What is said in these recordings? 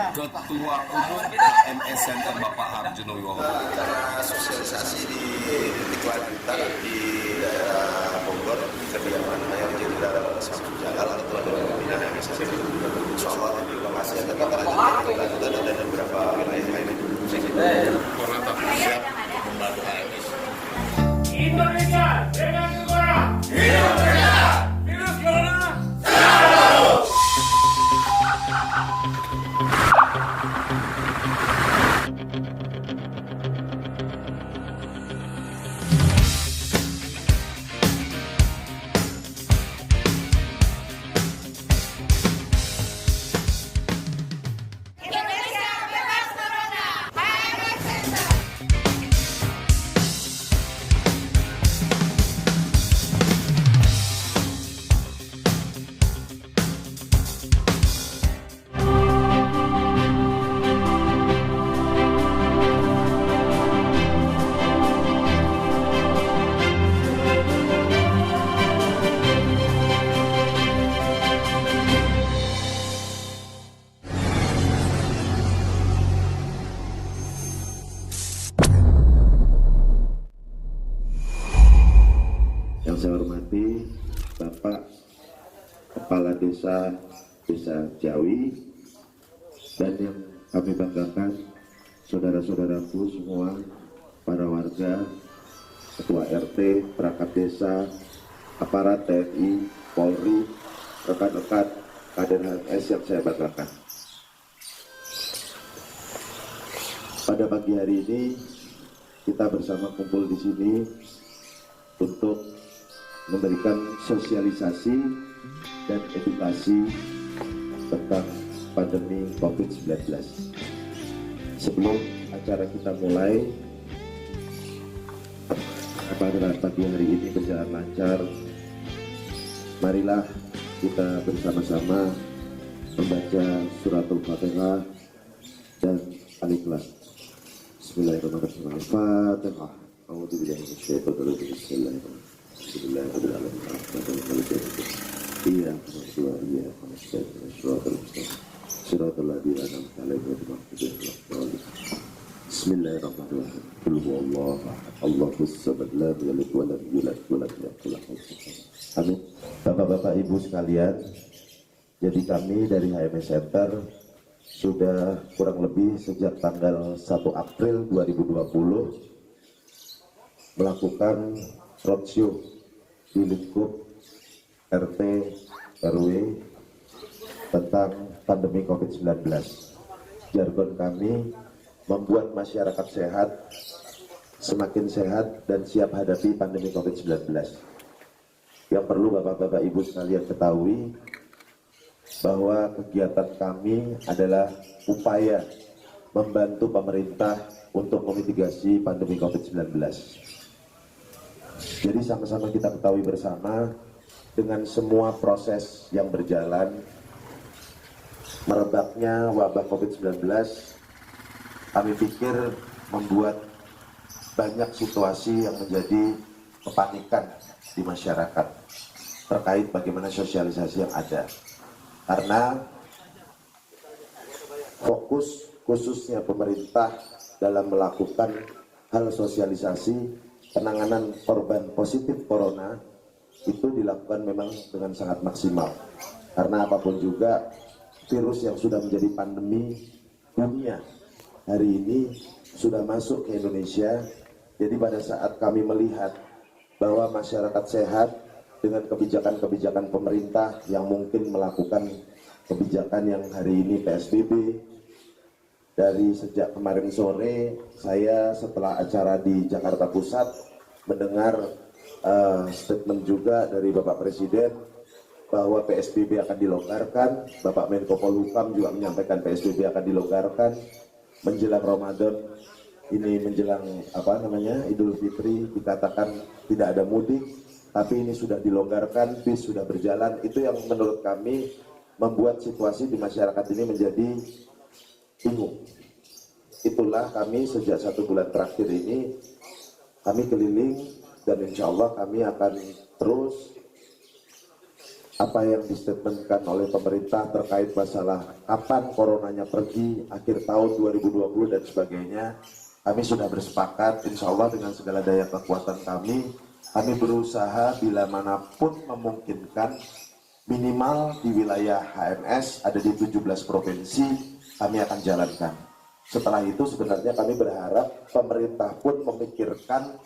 Ketua Umum HMS Center Bapak Arjuno Wiwono. Acara sosialisasi di titik lanjutan di daerah Bogor, kediaman Mayor Jenderal Samsul Jalal, Ketua Dewan Pembina HMS Center. Insya Allah di lokasi akan kita lanjutkan dan beberapa wilayah lainnya. Korlantas siap membantu HMS. Indonesia dengan negara. Indonesia. Virus corona. Indonesia bebas corona. HMS Center. Yang saya hormati Bapak Kepala Desa Jawi, dan yang kami banggakan saudara-saudaraku semua, para warga, ketua RT, perangkat desa, aparat TNI, Polri, rekan-rekan kader HMS yang saya banggakan. Pada pagi hari ini kita bersama kumpul di sini untuk memberikan sosialisasi dan edukasi tentang pandemi COVID-19. Sebelum acara kita mulai, pada pagi hari ini berjalan lancar, marilah kita bersama-sama membaca suratul Fatihah dan Al-Ikhlas. Bismillahirrahmanirrahim. Al-Fatihah. A'udzubillahi minasyaitonir rajim. Bismillahirrahmanirrahim. Bismillahirrahmanirrahim. Iyyaka na'budu wa iyyaka nasta'in. Shiratal ladzina an'amta 'alaihim ghairil maghdubi 'alaihim. Bismillahirrahmanirrahim. Qul huwallahu ahad. Allahus samad. Lam yalid wa lam yulad wa lam yakul lahu kufuwan ahad. Amin. Bapak-bapak Ibu sekalian, jadi kami dari HMS Center sudah kurang lebih sejak tanggal 1 April 2020 melakukan roadshow di lingkup RT RW tentang pandemi COVID-19. Jargon kami membuat masyarakat sehat, semakin sehat dan siap hadapi pandemi COVID-19. Yang perlu Bapak-bapak Ibu sekalian ketahui bahwa kegiatan kami adalah upaya membantu pemerintah untuk memitigasi pandemi COVID-19. Jadi sama-sama kita ketahui bersama, dengan semua proses yang berjalan, merebaknya wabah COVID-19, kami pikir membuat banyak situasi yang menjadi kepanikan di masyarakat terkait bagaimana sosialisasi yang ada. Karena fokus khususnya pemerintah dalam melakukan hal sosialisasi penanganan korban positif corona itu dilakukan memang dengan sangat maksimal. Karena apapun juga virus yang sudah menjadi pandemi dunia hari ini sudah masuk ke Indonesia. Jadi pada saat kami melihat bahwa masyarakat sehat dengan kebijakan-kebijakan pemerintah yang mungkin melakukan kebijakan yang hari ini PSBB, dari sejak kemarin sore saya setelah acara di Jakarta Pusat mendengar statement juga dari Bapak Presiden bahwa PSBB akan dilonggarkan. Bapak Menko Polhukam juga menyampaikan PSBB akan dilonggarkan menjelang Ramadan ini, menjelang Idul Fitri, dikatakan tidak ada mudik, tapi ini sudah dilonggarkan, bis sudah berjalan. Itu yang menurut kami membuat situasi di masyarakat ini menjadi bingung. Itulah kami sejak 1 bulan terakhir ini kami keliling, dan insya Allah kami akan terus apa yang distatementkan oleh pemerintah terkait masalah kapan coronanya pergi, akhir tahun 2020 dan sebagainya, kami sudah bersepakat, insya Allah dengan segala daya kekuatan kami berusaha bila manapun memungkinkan, minimal di wilayah HMS ada di 17 provinsi, kami akan jalankan. Setelah itu sebenarnya kami berharap pemerintah pun memikirkan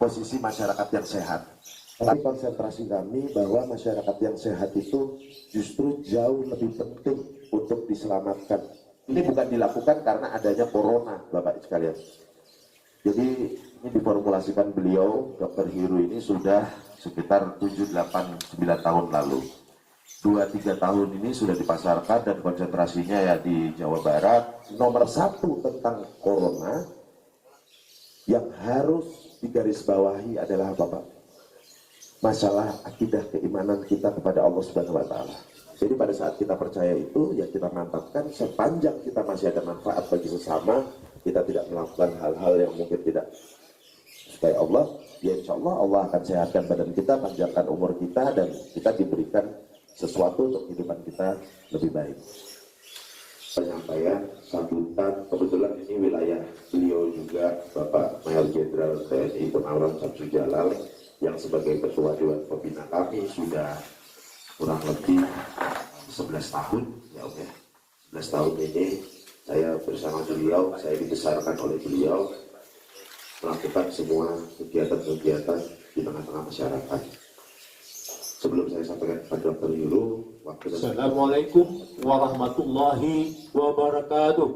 posisi masyarakat yang sehat. Tapi konsentrasi kami bahwa masyarakat yang sehat itu justru jauh lebih penting untuk diselamatkan. Ini bukan dilakukan karena adanya corona, Bapak sekalian. Jadi ini diformulasikan beliau, Dr. Heru ini sudah sekitar 7, 8, 9 tahun lalu. 2-3 tahun ini sudah dipasarkan dan konsentrasinya ya di Jawa Barat. Nomor 1 tentang corona yang harus digarisbawahi adalah apa, Pak? Masalah akidah keimanan kita kepada Allah Subhanahu wa taala. Jadi pada saat kita percaya itu, ya kita mantapkan sepanjang kita masih ada manfaat bagi sesama, kita tidak melakukan hal-hal yang mungkin tidak supaya Allah, ya insya Allah Allah akan sehatkan badan kita, panjangkan umur kita, dan kita diberikan sesuatu untuk kehidupan kita lebih baik. Penyampaian sambutan, kebetulan ini wilayah beliau juga Bapak Mayor Jenderal TNI Purnawirawan Syamsul Jalal yang sebagai ketua Dewan Pembina kami sudah kurang lebih 11 tahun ya Om ya. 11 tahun ini saya bersama beliau, saya dibesarkan oleh beliau melakukan semua kegiatan-kegiatan di tengah-tengah masyarakat. Sebelum saya sampaikan kepada Dr. Heru, Assalamualaikum warahmatullahi wabarakatuh.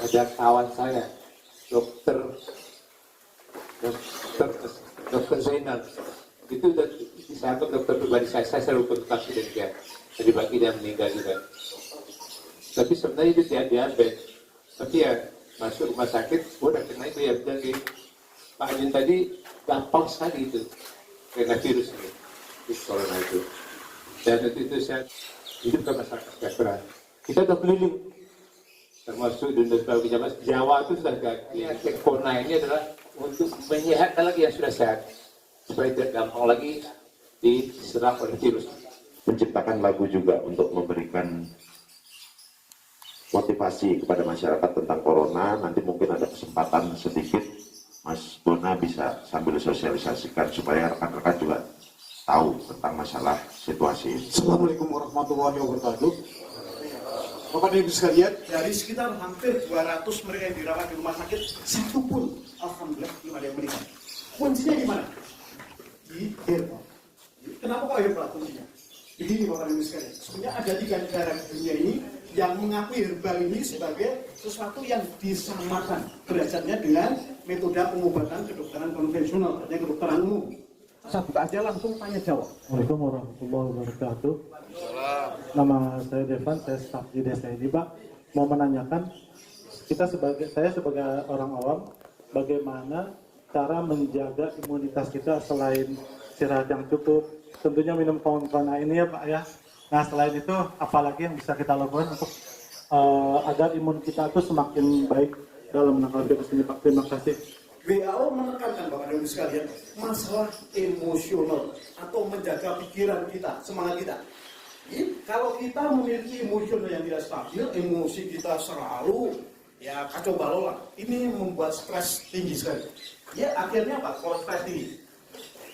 Ada kawan saya, Dr. Zainal, itu saya anggap dokter pribadi saya selalu konsultasi dengan dia. Tadi pagi dia meninggal juga. Tapi sebenarnya itu dia diabetes. Tapi ya masuk rumah sakit, udah kena itu ya jadi Pak Ajun tadi gampang sekali itu kena virus ini, corona itu. Dan itu saya hidup ke masyarakat sejahtera. Kita udah keliling, termasuk di Indonesia, Jawa itu sudah ganti. Corona ini adalah untuk menyehatkan lagi yang sudah sehat, supaya tidak gampang lagi diserang oleh virus. Menciptakan lagu juga untuk memberikan motivasi kepada masyarakat tentang corona. Nanti mungkin ada kesempatan sedikit Mas Bona bisa sambil sosialisasikan supaya rekan-rekan juga tahu tentang masalah situasi ini. Assalamualaikum warahmatullahi wabarakatuh. Bapak dan Ibu sekalian, dari sekitar hampir 200 mereka yang dirawat di rumah sakit, satu pun alhamdulillah belum ada yang meninggal. Kuncinya di mana? Di herbal. Kenapa kok herbal kuncinya? Begini Bapak dan Ibu sekalian, sebenarnya ada 3 negara di dunia ini yang mengakui herbal ini sebagai sesuatu yang disamakan derajatnya dengan metode pengobatan kedokteran konvensional, artinya kedokteran umum. Saya buka aja langsung tanya jawab. Assalamualaikum warahmatullahi wabarakatuh. Nama saya Devan, saya staf di desa ini, Pak. Mau menanyakan, saya sebagai orang awam, bagaimana cara menjaga imunitas kita selain istirahat yang cukup, tentunya minum kawan-kawan ini ya Pak ya. Nah selain itu, apalagi yang bisa kita lakukan untuk agar imun kita itu semakin baik dalam menangkal virus ini Pak. Terima kasih. WHO menekankan Bapak dan Ibu sekalian masalah emosional atau menjaga pikiran kita, semangat kita. Kalau kita memiliki emosional yang tidak stabil, emosi kita selalu ya kacau balau lah. Ini membuat stres tinggi sekali. Ya akhirnya apa? Kalau stres tinggi,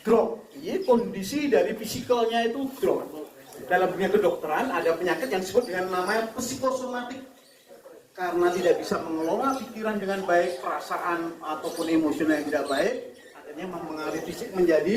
drop. Kondisi dari fisikalnya itu drop. Dalam dunia kedokteran ada penyakit yang disebut dengan namanya psikosomatik. Karena tidak bisa mengelola pikiran dengan baik, perasaan ataupun emosional yang tidak baik, akhirnya mempengaruhi fisik menjadi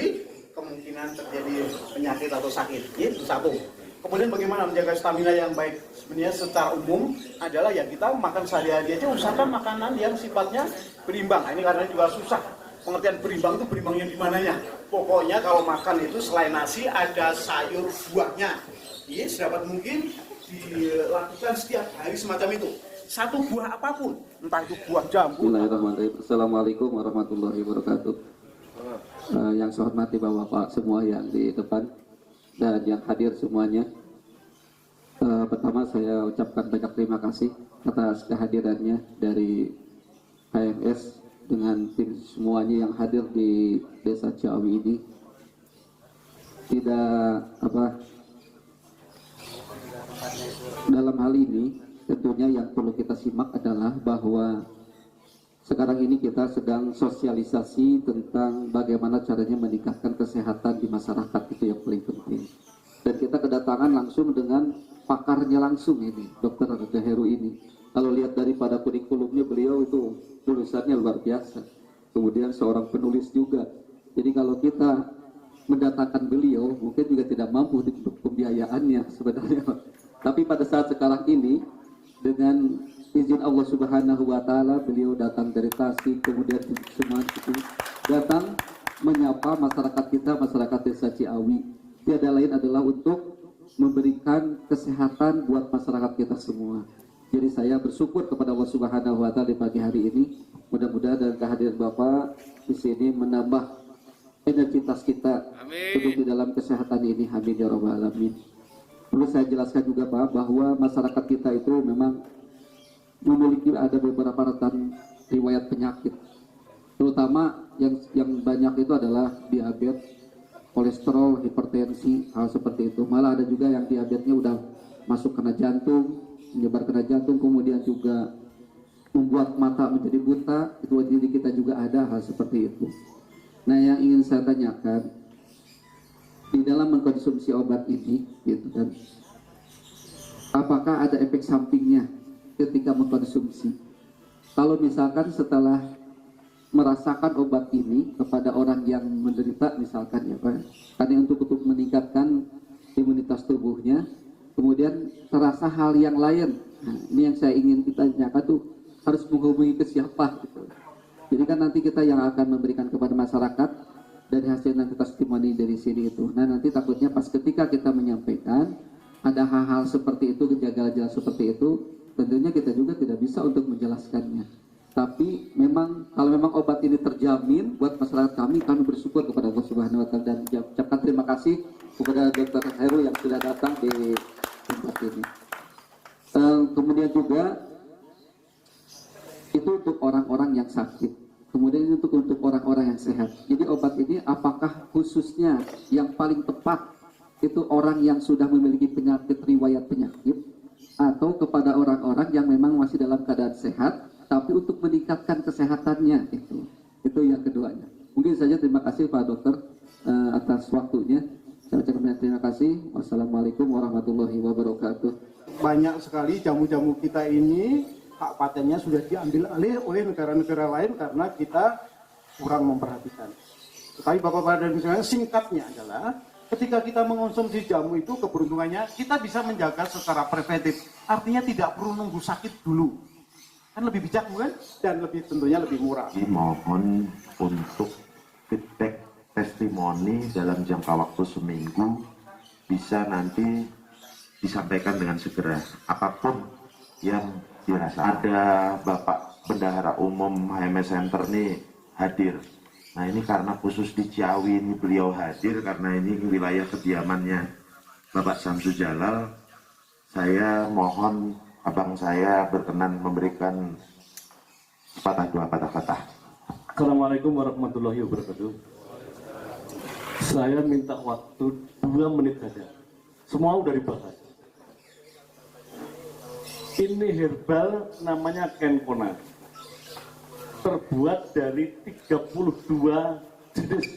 kemungkinan terjadi penyakit atau sakit. Itu satu. Kemudian bagaimana menjaga stamina yang baik? Sebenarnya secara umum adalah ya kita makan sehari-hari aja usahakan makanan yang sifatnya berimbang. Ini karena juga susah. Pengertian berimbang itu berimbang yang dimananya. Pokoknya kalau makan itu selain nasi ada sayur buahnya. Sedapat mungkin dilakukan setiap hari semacam itu. Satu buah apapun, entah itu buah jambu. Bismillahirrahmanirrahim. Assalamualaikum warahmatullahi wabarakatuh. Yang saya hormati Bapak semua yang di depan dan yang hadir semuanya. Pertama saya ucapkan banyak terima kasih atas kehadirannya dari HMS dengan tim semuanya yang hadir di Desa Ciawi ini. tidak dalam hal ini tentunya yang perlu kita simak adalah bahwa sekarang ini kita sedang sosialisasi tentang bagaimana caranya meningkatkan kesehatan di masyarakat, itu yang paling penting. Dan kita kedatangan langsung dengan pakarnya langsung ini, Dr. Arda Heru ini. Kalau lihat daripada kurikulumnya, beliau itu tulisannya luar biasa. Kemudian seorang penulis juga. Jadi kalau kita mendatangkan beliau, mungkin juga tidak mampu untuk pembiayaannya sebenarnya. Tapi pada saat sekarang ini, dengan izin Allah Subhanahu wa Ta'ala, beliau datang dari Tasik, kemudian semua itu datang menyapa masyarakat kita, masyarakat desa Ciawi. Tiada lain adalah untuk memberikan kesehatan buat masyarakat kita semua. Jadi saya bersyukur kepada Allah Subhanahu wa Ta'ala di pagi hari ini. Mudah-mudahan dengan kehadiran Bapak di sini menambah energitas kita untuk di dalam kesehatan ini. Amin ya rabbal alamin. Perlu saya jelaskan juga Pak, bahwa masyarakat kita itu memang memiliki ada beberapa rentan riwayat penyakit, terutama yang banyak itu adalah diabetes, kolesterol, hipertensi, hal seperti itu. Malah ada juga yang diabetesnya udah masuk kena jantung, menyebar kena jantung, kemudian juga membuat mata menjadi buta. Itu di kita juga ada hal seperti itu. Nah, yang ingin saya tanyakan, di dalam mengkonsumsi obat ini, gitu kan, apakah ada efek sampingnya ketika mengkonsumsi? Kalau misalkan setelah merasakan obat ini kepada orang yang menderita, misalkan ya Pak, karena untuk meningkatkan imunitas tubuhnya, kemudian terasa hal yang lain. Nah, ini yang saya ingin kita tanyakan tuh, harus menghubungi ke siapa gitu. Jadi kan nanti kita yang akan memberikan kepada masyarakat dari hasil nanti testimoni dari sini itu. Nah, nanti takutnya pas ketika kita menyampaikan ada hal-hal seperti itu, gejala-gejala seperti itu, tentunya kita juga tidak bisa untuk menjelaskannya. Tapi memang kalau memang obat ini terjamin buat masyarakat kami bersyukur kepada Allah Subhanahu wa Ta'ala, dan ucapkan terima kasih kepada Dr. Heru yang sudah datang di tempat ini. Kemudian juga itu untuk orang-orang yang sakit, kemudian untuk orang-orang yang sehat. Jadi obat ini apakah khususnya yang paling tepat itu orang yang sudah memiliki penyakit, riwayat penyakit, atau kepada orang-orang yang memang masih dalam keadaan sehat tapi untuk meningkatkan kesehatannya? Itu yang keduanya. Mungkin saja. Terima kasih Pak Dokter atas waktunya. Saya ucapkan terima kasih. Wassalamualaikum warahmatullahi wabarakatuh. Banyak sekali jamu-jamu kita ini hak patennya sudah diambil alih oleh negara-negara lain karena kita kurang memperhatikan. Tetapi Bapak-Bapak dan Ibu, singkatnya adalah ketika kita mengonsumsi jamu itu, keberuntungannya kita bisa menjaga secara preventif. Artinya tidak perlu nunggu sakit dulu. Kan lebih bijak bukan? Dan tentunya lebih murah. Mohon untuk feedback testimoni dalam jangka waktu seminggu, bisa nanti disampaikan dengan segera. Apapun yang dirasa. Ada Bapak Bendahara Umum HMS Center nih hadir. Nah, ini karena khusus di Ciawi ini beliau hadir karena ini wilayah kediamannya Bapak Samsu Jalal. Saya mohon abang saya berkenan memberikan sepatah dua patah kata. Assalamualaikum warahmatullahi wabarakatuh. Saya minta waktu 2 menit saja. Semua udah dibahas. Ini herbal namanya Kenkona. Terbuat dari 32 jenis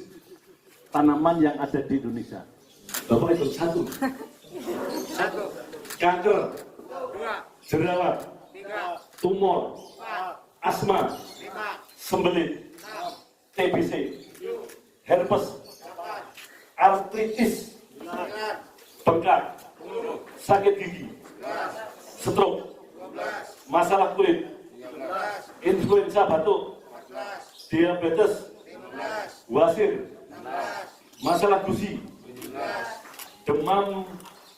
tanaman yang ada di Indonesia. Bapak itu satu. Kanker, jerawat, tumor, asma, sembelit, TBC, herpes, artritis, bengkak, sakit gigi, stroke, masalah kulit, influenza batuk, diabetes, wasir, masalah gusi, demam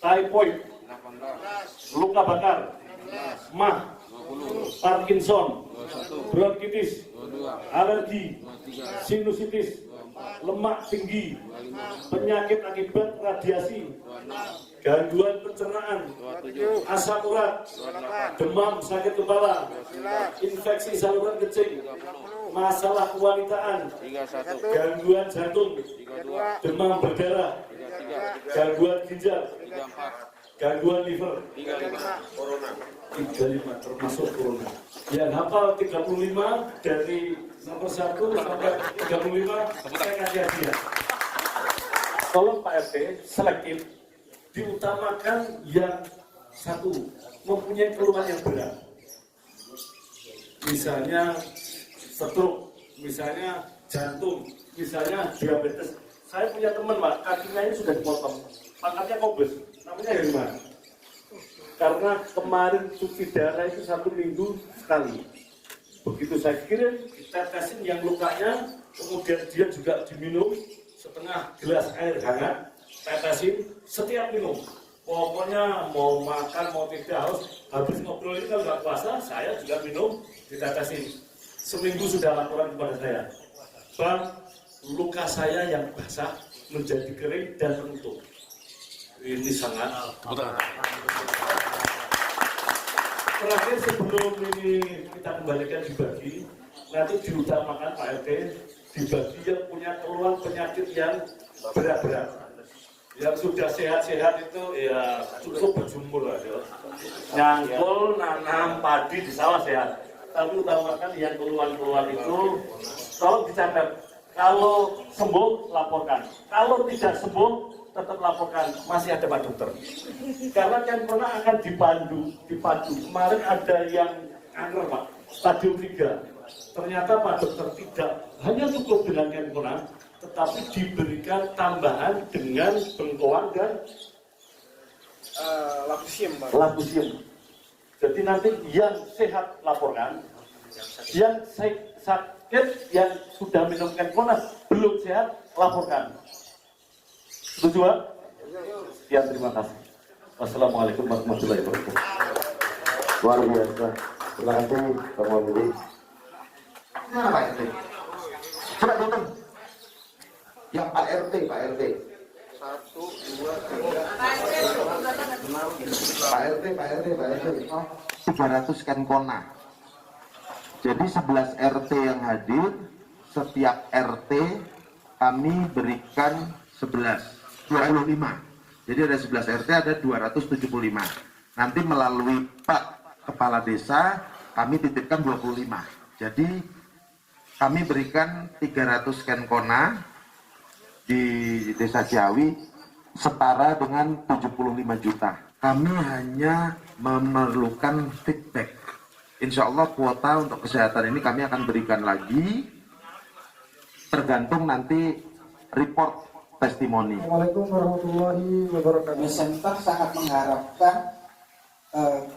typhoid, luka bakar, mah, Parkinson, bronkitis, alergi, sinusitis, lemak tinggi, penyakit akibat radiasi, gangguan pencernaan, asam urat, demam, sakit kepala, infeksi saluran kecil, masalah kewanitaan, gangguan jantung, demam berdarah, gangguan ginjal, gangguan liver, 35 termasuk corona. Yang hafal 35 dari nomor 1 sampai 35 saya kasih hadiah. Tolong Pak RT selektif, diutamakan yang satu mempunyai keluhan yang berat, misalnya stroke, misalnya jantung, misalnya diabetes. Saya punya teman Pak, kakinya ini sudah dipotong, pangkatnya kobes, namanya Herman. Karena kemarin cuci darah itu 1 minggu sekali. Begitu saya kirim, kita tesin yang lukanya, kemudian dia juga diminum setengah gelas air hangat, tetesin setiap minum. Pokoknya mau makan, mau tidak harus habis ngobrol ini kalau nggak puasa, saya juga minum, ditetesin. Seminggu sudah laporan kepada saya, Bang, luka saya yang basah menjadi kering dan menutup. Ini sangat terakhir sebelum ini kita kembalikan dibagi, nanti diutamakan Pak RT dibagi yang punya keluhan penyakit yang berat-berat. Yang sudah sehat-sehat itu ya cukup berjumur aja. Nyangkul, nanam padi di sawah sehat. Tapi utamakan yang keluhan-keluhan itu tolong dicatat. Kalau sembuh laporkan. Kalau tidak sembuh tetap laporkan. Masih ada Pak Dokter. Karena yang pernah akan dipandu. Kemarin ada yang kanker Pak, stadium 3. Ternyata Pak Dokter tidak hanya cukup dengan kanker, tetapi diberikan tambahan dengan bengkoang dan lakusium. Jadi nanti yang sehat laporkan, yang sakit, yang sudah minum kenkonas belum sehat laporkan. Setuju Pak? Sekian, terima kasih. Wassalamualaikum warahmatullahi wabarakatuh. Luar biasa. Terima kasih Bang Wamili. Mana Pak RT? Coba datang. Yang Pak RT. 1, 2, 3. Pak RT. 300 kenkona. Jadi 11 RT yang hadir, setiap RT kami berikan 25. Jadi ada 11 RT, ada 275. Nanti melalui Pak Kepala Desa, kami titipkan 25. Jadi kami berikan 300 kenkona di Desa Ciawi setara dengan 75 juta. Kami hanya memerlukan feedback. Insya Allah kuota untuk kesehatan ini kami akan berikan lagi, tergantung nanti report testimoni. Assalamualaikum warahmatullahi wabarakatuh. Center sangat mengharapkan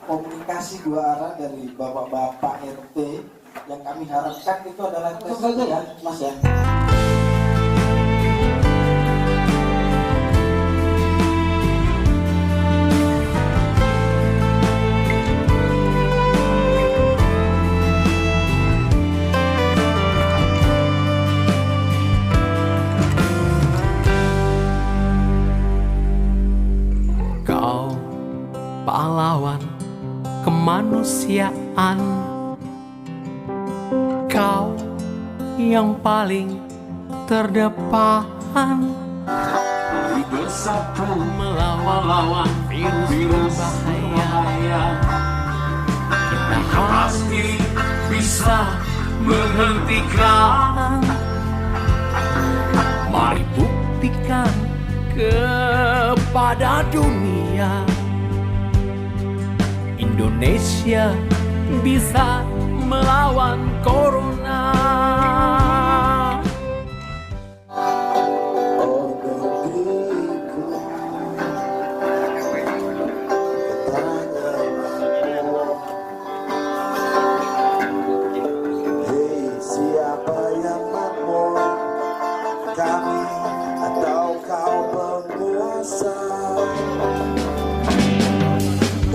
komunikasi 2 arah dari bapak-bapak RT. Yang kami harapkan itu adalah tes saja ya, Mas ya. Kau pahlawan kemanusiaan, kau yang paling terdepan, bersatu melawan virus berbahaya. Kita pasti bisa menghentikan. Mari buktikan kepada dunia, Indonesia bisa melawan corona. Siapa yang makmur, kami atau kau penguasa?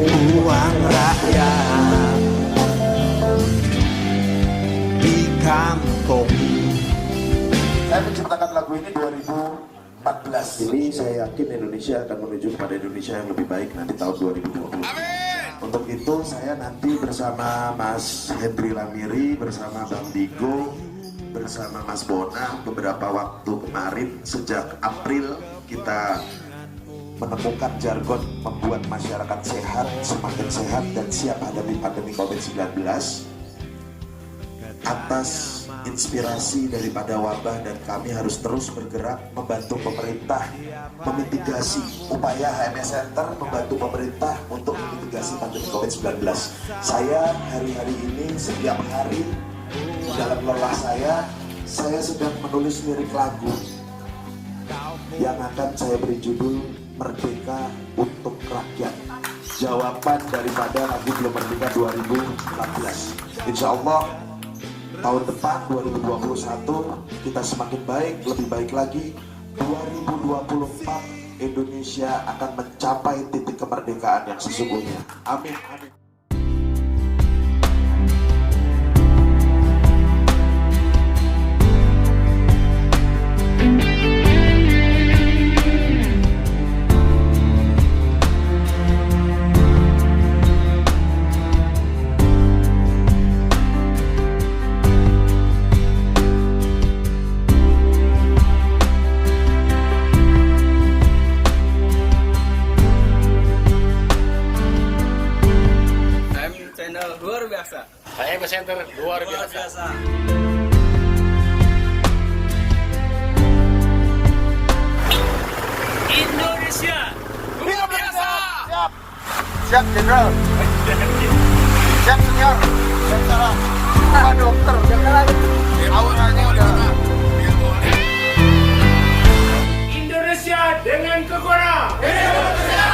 Uang rakyat di kantong. Saya menciptakan lagu ini 2014. Ini saya yakin Indonesia akan menuju kepada Indonesia yang lebih baik nanti tahun 2020. Untuk itu saya nanti bersama Mas Hendri Lamiri, bersama Bang Digo, bersama Mas Bona beberapa waktu kemarin sejak April kita menemukan jargon membuat masyarakat sehat, semakin sehat dan siap hadapi pandemi COVID-19. Atas inspirasi daripada wabah dan kami harus terus bergerak membantu pemerintah memitigasi upaya HMS Center membantu pemerintah untuk memitigasi pandemi COVID-19. Saya hari-hari ini setiap hari di dalam lelah saya sedang menulis lirik lagu yang akan saya beri judul Merdeka untuk Rakyat. Jawaban daripada lagu Belum Merdeka 2014. Insya Allah tahun depan 2021 kita semakin baik, lebih baik lagi. 2024 Indonesia akan mencapai titik kemerdekaan yang sesungguhnya. Amin. Amin. Luar biasa. HMS Center luar biasa. Indonesia luar biasa. Siap. Siap, Jenderal. Siap, Senior. Siap, salah. Pak Dokter. Auranya udah. Indonesia dengan kekuatan.